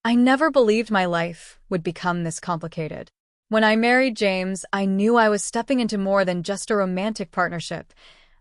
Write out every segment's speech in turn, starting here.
I never believed my life would become this complicated. When I married James, I knew I was stepping into more than just a romantic partnership.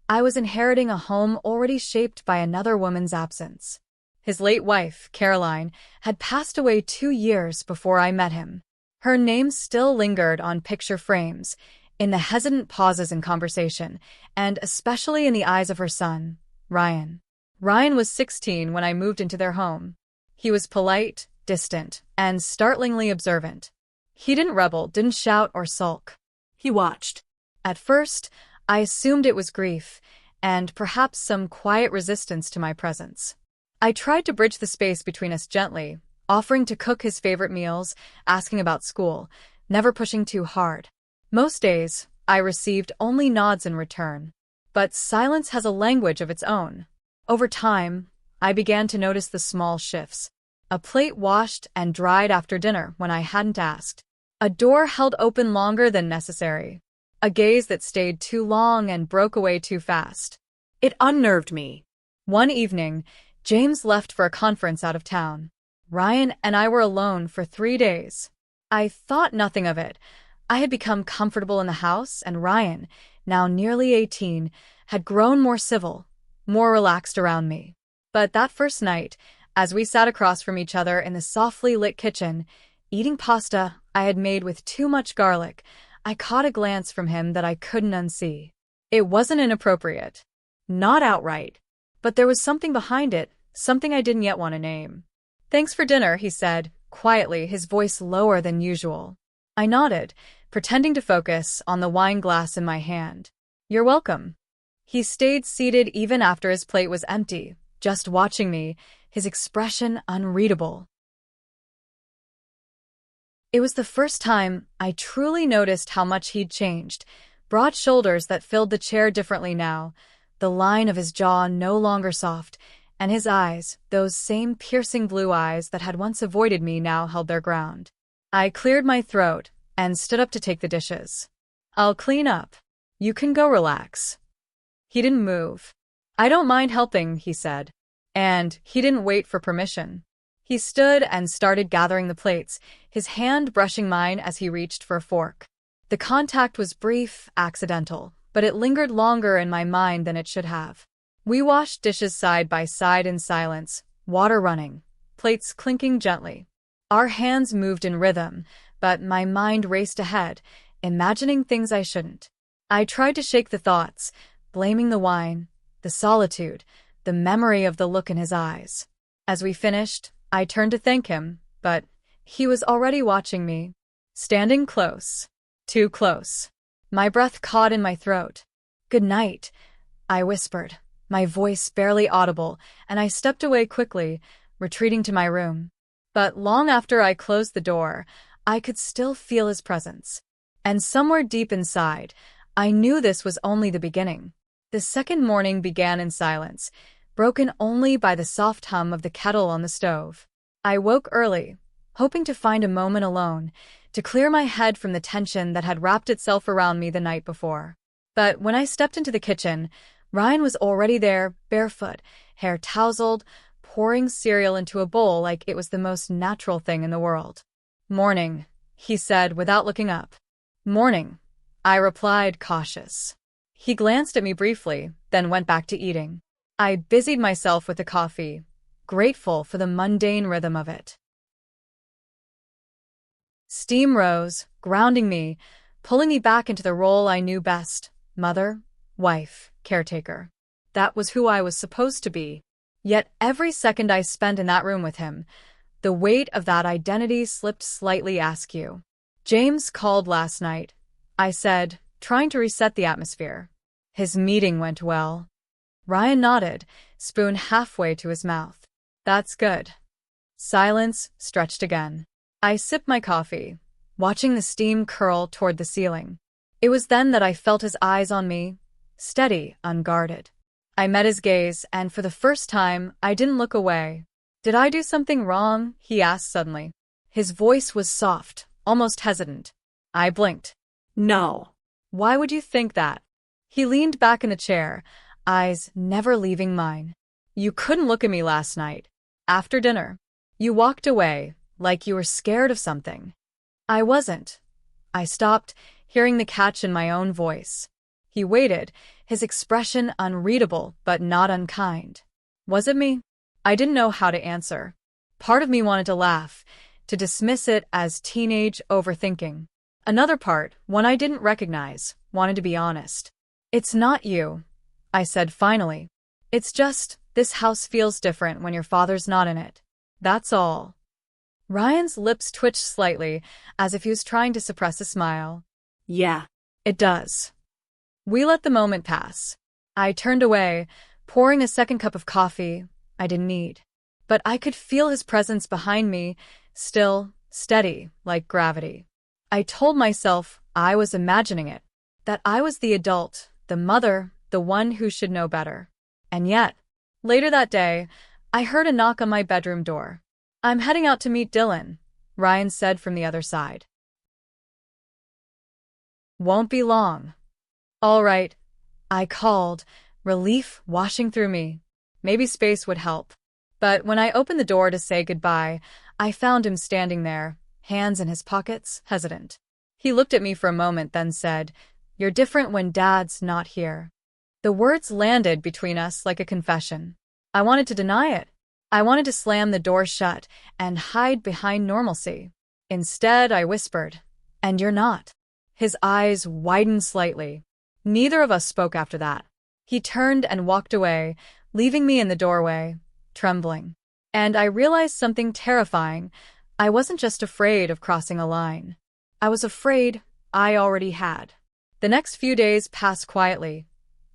I was inheriting a home already shaped by another woman's absence. His late wife, Caroline, had passed away 2 years before I met him. Her name still lingered on picture frames, in the hesitant pauses in conversation, and especially in the eyes of her son, Ryan. Ryan was 16 when I moved into their home. He was polite, distant, and startlingly observant. He didn't rebel, didn't shout or sulk. He watched. At first, I assumed it was grief, and perhaps some quiet resistance to my presence. I tried to bridge the space between us gently, offering to cook his favorite meals, asking about school, never pushing too hard. Most days, I received only nods in return. But silence has a language of its own. Over time, I began to notice the small shifts. A plate washed and dried after dinner when I hadn't asked. A door held open longer than necessary. A gaze that stayed too long and broke away too fast. It unnerved me. One evening, James left for a conference out of town. Ryan and I were alone for 3 days. I thought nothing of it. I had become comfortable in the house, and Ryan, now nearly 18, had grown more civil, more relaxed around me. But that first night, as we sat across from each other in the softly lit kitchen, eating pasta I had made with too much garlic, I caught a glance from him that I couldn't unsee. It wasn't inappropriate. Not outright. But there was something behind it, something I didn't yet want to name. "Thanks for dinner," he said, quietly, his voice lower than usual. I nodded, pretending to focus on the wine glass in my hand. "You're welcome." He stayed seated even after his plate was empty, just watching me, his expression unreadable. It was the first time I truly noticed how much he'd changed. Broad shoulders that filled the chair differently now, the line of his jaw no longer soft, and his eyes, those same piercing blue eyes that had once avoided me, now held their ground. I cleared my throat and stood up to take the dishes. "I'll clean up. You can go relax." He didn't move. "I don't mind helping," he said. And he didn't wait for permission. He stood and started gathering the plates, his hand brushing mine as he reached for a fork. The contact was brief, accidental, but it lingered longer in my mind than it should have. We washed dishes side by side in silence, water running, plates clinking gently. Our hands moved in rhythm, but my mind raced ahead, imagining things I shouldn't. I tried to shake the thoughts, blaming the wine, the solitude, the memory of the look in his eyes. As we finished, I turned to thank him, but he was already watching me, standing close, too close. My breath caught in my throat. "Good night," I whispered, my voice barely audible, and I stepped away quickly, retreating to my room. But long after I closed the door, I could still feel his presence. And somewhere deep inside, I knew this was only the beginning. The second morning began in silence, broken only by the soft hum of the kettle on the stove. I woke early, hoping to find a moment alone, to clear my head from the tension that had wrapped itself around me the night before. But when I stepped into the kitchen, Ryan was already there, barefoot, hair tousled, pouring cereal into a bowl like it was the most natural thing in the world. "Morning," he said without looking up. "Morning," I replied, cautious. He glanced at me briefly, then went back to eating. I busied myself with the coffee, grateful for the mundane rhythm of it. Steam rose, grounding me, pulling me back into the role I knew best: mother, wife, caretaker. That was who I was supposed to be. Yet every second I spent in that room with him, the weight of that identity slipped slightly askew. "James called last night," I said, trying to reset the atmosphere. "His meeting went well." Ryan nodded, spoon halfway to his mouth. "That's good." Silence stretched again. I sipped my coffee, watching the steam curl toward the ceiling. It was then that I felt his eyes on me, steady, unguarded. I met his gaze, and for the first time, I didn't look away. "Did I do something wrong?" he asked suddenly. His voice was soft, almost hesitant. I blinked. "No." "Why would you think that?" He leaned back in the chair, eyes never leaving mine. "You couldn't look at me last night. After dinner. You walked away, like you were scared of something. I wasn't. I stopped, hearing the catch in my own voice. He waited, his expression unreadable but not unkind. Was it me? I didn't know how to answer. Part of me wanted to laugh, to dismiss it as teenage overthinking. Another part, one I didn't recognize, wanted to be honest. It's not you, I said finally. It's just, this house feels different when your father's not in it. That's all. Ryan's lips twitched slightly, as if he was trying to suppress a smile. Yeah. It does. We let the moment pass. I turned away, pouring a second cup of coffee I didn't need. But I could feel his presence behind me, still, steady, like gravity. I told myself I was imagining it, that I was the adult, the mother, the one who should know better. And yet, later that day, I heard a knock on my bedroom door. I'm heading out to meet Dylan, Ryan said from the other side. Won't be long. All right, I called, relief washing through me. Maybe space would help. But when I opened the door to say goodbye, I found him standing there, hands in his pockets, hesitant. He looked at me for a moment, then said, "You're different when Dad's not here." The words landed between us like a confession. I wanted to deny it. I wanted to slam the door shut and hide behind normalcy. Instead, I whispered, "And you're not." His eyes widened slightly. Neither of us spoke after that. He turned and walked away, leaving me in the doorway, trembling. And I realized something terrifying. I wasn't just afraid of crossing a line. I was afraid I already had. The next few days passed quietly.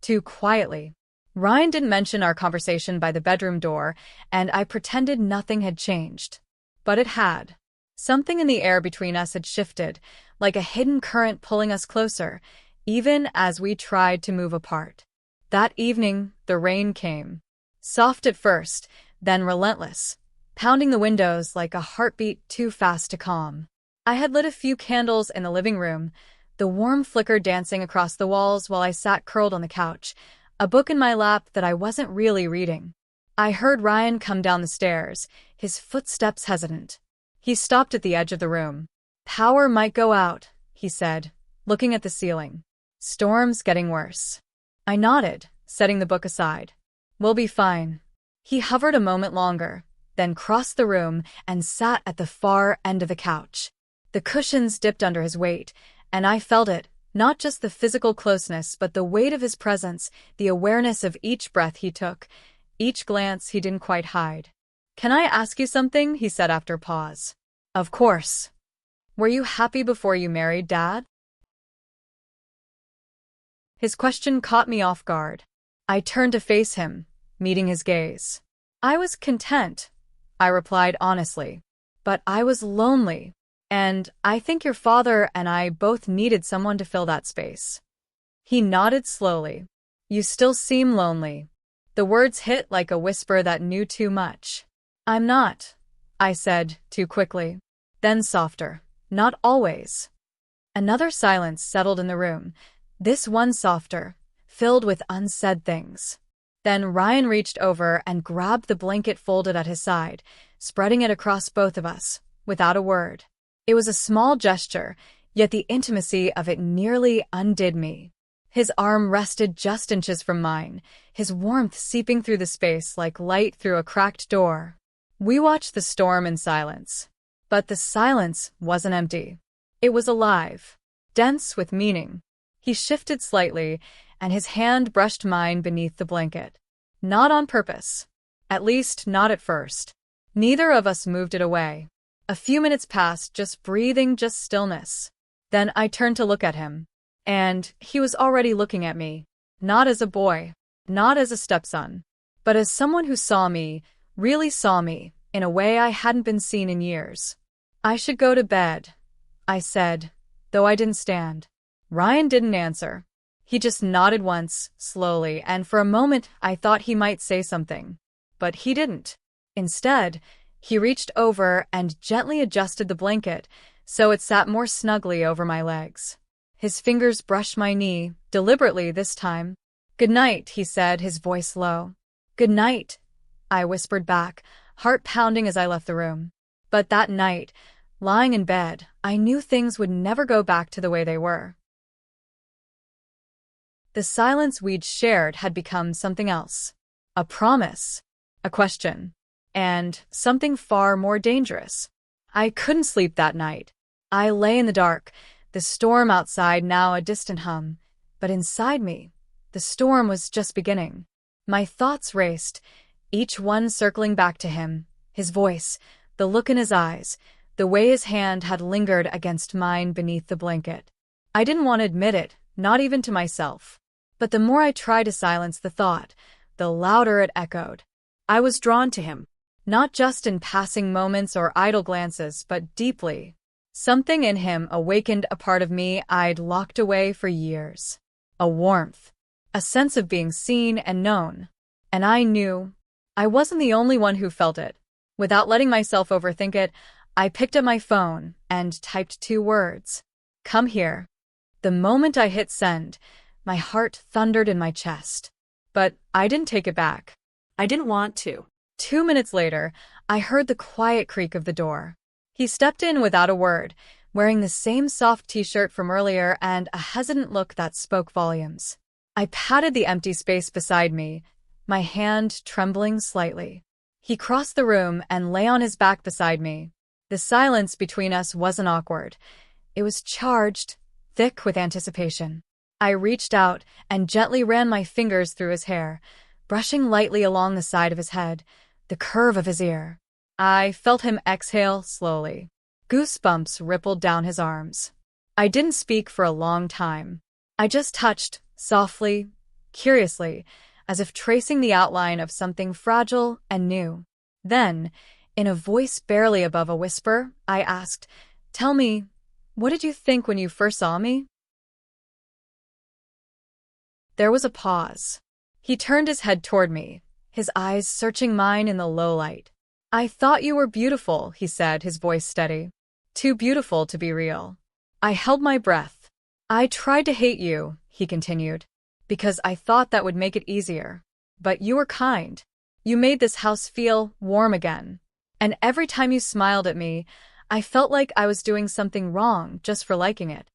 Too quietly. Ryan didn't mention our conversation by the bedroom door, and I pretended nothing had changed. But it had. Something in the air between us had shifted, like a hidden current pulling us closer, even as we tried to move apart. That evening, the rain came. Soft at first, then relentless, pounding the windows like a heartbeat too fast to calm. I had lit a few candles in the living room, the warm flicker dancing across the walls while I sat curled on the couch, a book in my lap that I wasn't really reading. I heard Ryan come down the stairs, his footsteps hesitant. He stopped at the edge of the room. "Power might go out," he said, looking at the ceiling. "Storm's getting worse." I nodded, setting the book aside. "We'll be fine." He hovered a moment longer, then crossed the room and sat at the far end of the couch. The cushions dipped under his weight, and I felt it, not just the physical closeness but the weight of his presence, the awareness of each breath he took, each glance he didn't quite hide. "Can I ask you something?" he said after a pause. "Of course." "Were you happy before you married, Dad?" His question caught me off guard. I turned to face him, meeting his gaze. "I was content," I replied honestly. "But I was lonely. And I think your father and I both needed someone to fill that space." He nodded slowly. "You still seem lonely." The words hit like a whisper that knew too much. "I'm not," I said, too quickly. Then softer. "Not always." Another silence settled in the room, this one softer, filled with unsaid things. Then Ryan reached over and grabbed the blanket folded at his side, spreading it across both of us, without a word. It was a small gesture, yet the intimacy of it nearly undid me. His arm rested just inches from mine, his warmth seeping through the space like light through a cracked door. We watched the storm in silence. But the silence wasn't empty. It was alive, dense with meaning. He shifted slightly, and his hand brushed mine beneath the blanket. Not on purpose. At least, not at first. Neither of us moved it away. A few minutes passed, just breathing, just stillness. Then I turned to look at him. And he was already looking at me. Not as a boy, not as a stepson, but as someone who saw me, really saw me, in a way I hadn't been seen in years. "I should go to bed," I said, though I didn't stand. Ryan didn't answer. He just nodded once, slowly, and for a moment I thought he might say something. But he didn't. Instead, he reached over and gently adjusted the blanket so it sat more snugly over my legs. His fingers brushed my knee, deliberately this time. "Good night," he said, his voice low. "Good night," I whispered back, heart pounding as I left the room. But that night, lying in bed, I knew things would never go back to the way they were. The silence we'd shared had become something else. A promise, a question, and something far more dangerous. I couldn't sleep that night. I lay in the dark, the storm outside now a distant hum, but inside me, the storm was just beginning. My thoughts raced, each one circling back to him, his voice, the look in his eyes, the way his hand had lingered against mine beneath the blanket. I didn't want to admit it, not even to myself. But the more I tried to silence the thought, the louder it echoed. I was drawn to him. Not just in passing moments or idle glances, but deeply. Something in him awakened a part of me I'd locked away for years. A warmth. A sense of being seen and known. And I knew I wasn't the only one who felt it. Without letting myself overthink it, I picked up my phone and typed 2 words. Come here. The moment I hit send, my heart thundered in my chest. But I didn't take it back. I didn't want to. 2 minutes later, I heard the quiet creak of the door. He stepped in without a word, wearing the same soft t-shirt from earlier and a hesitant look that spoke volumes. I patted the empty space beside me, my hand trembling slightly. He crossed the room and lay on his back beside me. The silence between us wasn't awkward. It was charged, thick with anticipation. I reached out and gently ran my fingers through his hair, brushing lightly along the side of his head, the curve of his ear. I felt him exhale slowly. Goosebumps rippled down his arms. I didn't speak for a long time. I just touched, softly, curiously, as if tracing the outline of something fragile and new. Then, in a voice barely above a whisper, I asked, "Tell me, what did you think when you first saw me?" There was a pause. He turned his head toward me, his eyes searching mine in the low light. "I thought you were beautiful," he said, his voice steady. "Too beautiful to be real." I held my breath. "I tried to hate you," he continued, "because I thought that would make it easier. But you were kind. You made this house feel warm again. And every time you smiled at me, I felt like I was doing something wrong just for liking it."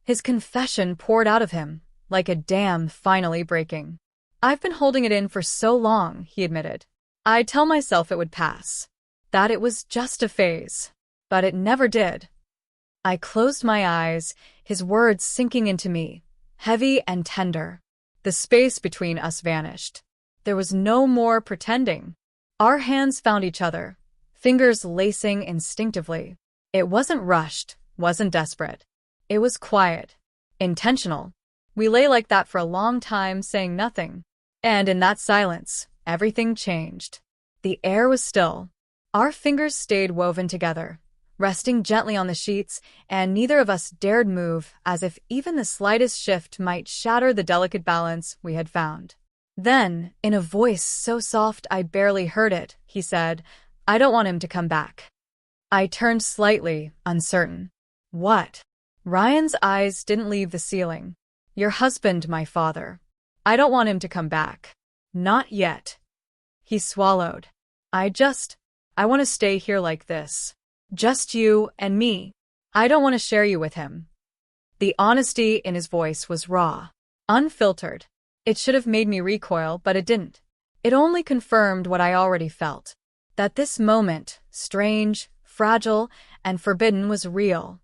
His confession poured out of him, like a dam finally breaking. "I've been holding it in for so long," he admitted. "I'd tell myself it would pass, that it was just a phase. But it never did." I closed my eyes, his words sinking into me, heavy and tender. The space between us vanished. There was no more pretending. Our hands found each other, fingers lacing instinctively. It wasn't rushed, wasn't desperate. It was quiet, intentional. We lay like that for a long time, saying nothing. And in that silence, everything changed. The air was still. Our fingers stayed woven together, resting gently on the sheets, and neither of us dared move, as if even the slightest shift might shatter the delicate balance we had found. Then, in a voice so soft I barely heard it, he said, "I don't want him to come back." I turned slightly, uncertain. "What?" Ryan's eyes didn't leave the ceiling. "Your husband, my father. I don't want him to come back. Not yet." He swallowed. I want to stay here like this. Just you and me. I don't want to share you with him." The honesty in his voice was raw, unfiltered. It should have made me recoil, but it didn't. It only confirmed what I already felt. That this moment, strange, fragile, and forbidden, was real.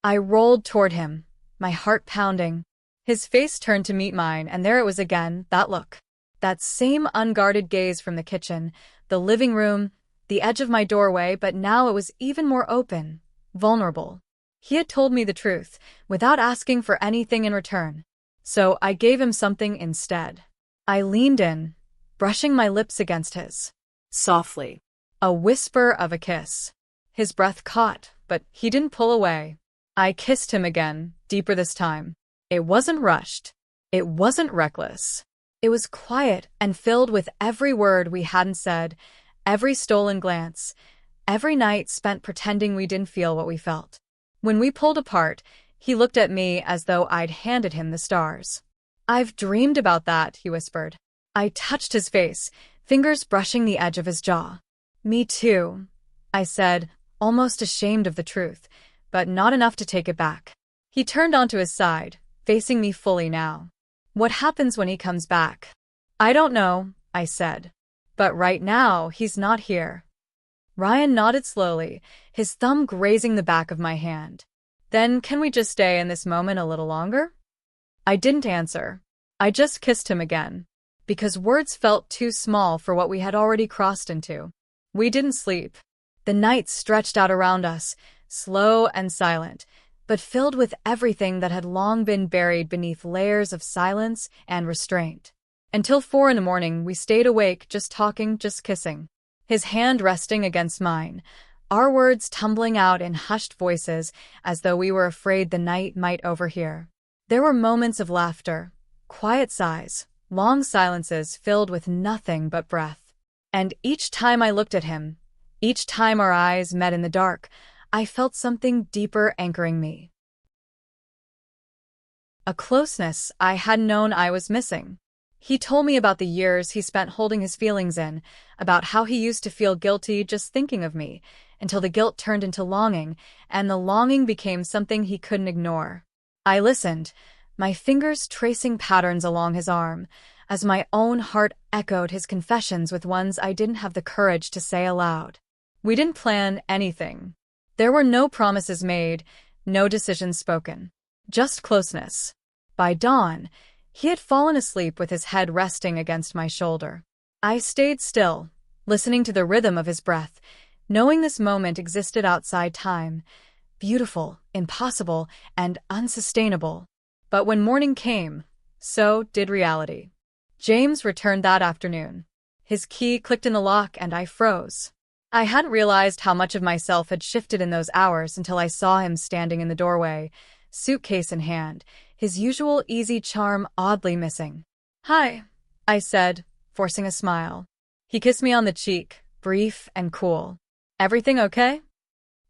I rolled toward him, my heart pounding. His face turned to meet mine, and there it was again, that look. That same unguarded gaze from the kitchen, the living room, the edge of my doorway, but now it was even more open, vulnerable. He had told me the truth, without asking for anything in return. So I gave him something instead. I leaned in, brushing my lips against his. Softly. A whisper of a kiss. His breath caught, but he didn't pull away. I kissed him again, deeper this time. It wasn't rushed. It wasn't reckless. It was quiet and filled with every word we hadn't said, every stolen glance, every night spent pretending we didn't feel what we felt. When we pulled apart, he looked at me as though I'd handed him the stars. "I've dreamed about that," he whispered. I touched his face, fingers brushing the edge of his jaw. Me too, I said, almost ashamed of the truth, but not enough to take it back. He turned onto his side, facing me fully now. What happens when he comes back? I don't know, I said. But right now, he's not here. Ryan nodded slowly, his thumb grazing the back of my hand. Then can we just stay in this moment a little longer? I didn't answer. I just kissed him again, because words felt too small for what we had already crossed into. We didn't sleep. The night stretched out around us, slow and silent, but filled with everything that had long been buried beneath layers of silence and restraint. Until 4 a.m, we stayed awake, just talking, just kissing. His hand resting against mine, our words tumbling out in hushed voices as though we were afraid the night might overhear. There were moments of laughter, quiet sighs, long silences filled with nothing but breath. And each time I looked at him, each time our eyes met in the dark, I felt something deeper anchoring me. A closeness I hadn't known I was missing. He told me about the years he spent holding his feelings in, about how he used to feel guilty just thinking of me, until the guilt turned into longing, and the longing became something he couldn't ignore. I listened, my fingers tracing patterns along his arm, as my own heart echoed his confessions with ones I didn't have the courage to say aloud. We didn't plan anything. There were no promises made, no decisions spoken. Just closeness. By dawn, he had fallen asleep with his head resting against my shoulder. I stayed still, listening to the rhythm of his breath, knowing this moment existed outside time, beautiful, impossible, and unsustainable. But when morning came, so did reality. James returned that afternoon. His key clicked in the lock and I froze. I hadn't realized how much of myself had shifted in those hours until I saw him standing in the doorway, suitcase in hand, his usual easy charm oddly missing. "Hi," I said, forcing a smile. He kissed me on the cheek, brief and cool. "Everything okay?"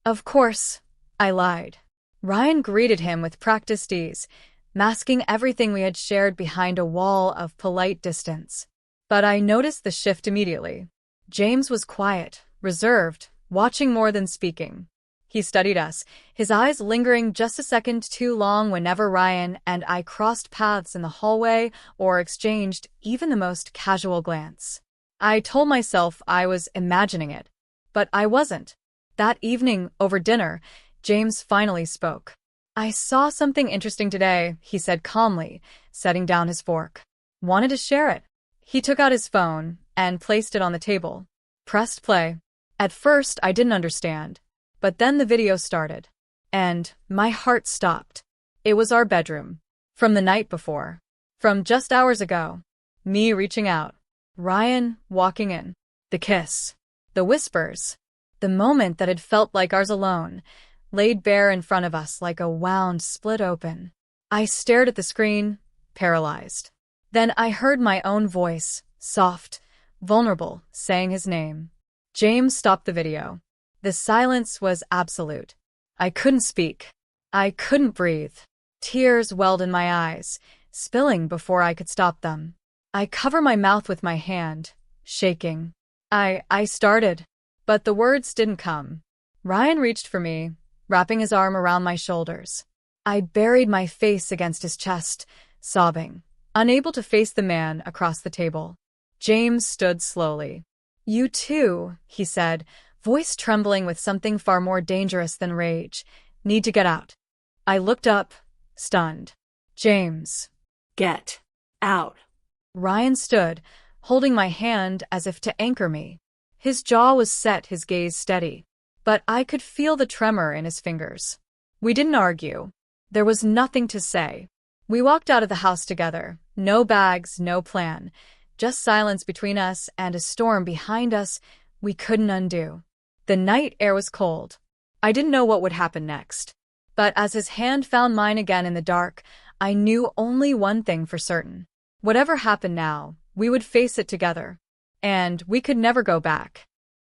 "Of course," I lied. Ryan greeted him with practiced ease, masking everything we had shared behind a wall of polite distance. But I noticed the shift immediately. James was quiet, reserved, watching more than speaking. He studied us, his eyes lingering just a second too long whenever Ryan and I crossed paths in the hallway or exchanged even the most casual glance. I told myself I was imagining it, but I wasn't. That evening, over dinner, James finally spoke. "I saw something interesting today," he said calmly, setting down his fork. "Wanted to share it." He took out his phone and placed it on the table. Pressed play. At first, I didn't understand. But then the video started. And my heart stopped. It was our bedroom. From the night before. From just hours ago. Me reaching out. Ryan walking in. The kiss. The whispers. The moment that had felt like ours alone, laid bare in front of us like a wound split open. I stared at the screen, paralyzed. Then I heard my own voice, soft, vulnerable, saying his name. James stopped the video. The silence was absolute. I couldn't speak. I couldn't breathe. Tears welled in my eyes, spilling before I could stop them. I covered my mouth with my hand, shaking. I started, but the words didn't come. Ryan reached for me, wrapping his arm around my shoulders. I buried my face against his chest, sobbing, unable to face the man across the table. James stood slowly. "You too," he said, voice trembling with something far more dangerous than rage. "Need to get out." I looked up, stunned. "James." Get out. Ryan stood, holding my hand as if to anchor me. His jaw was set, his gaze steady. But I could feel the tremor in his fingers. We didn't argue. There was nothing to say. We walked out of the house together. No bags, no plan. Just silence between us and a storm behind us we couldn't undo. The night air was cold. I didn't know what would happen next. But as his hand found mine again in the dark, I knew only one thing for certain. Whatever happened now, we would face it together. And we could never go back.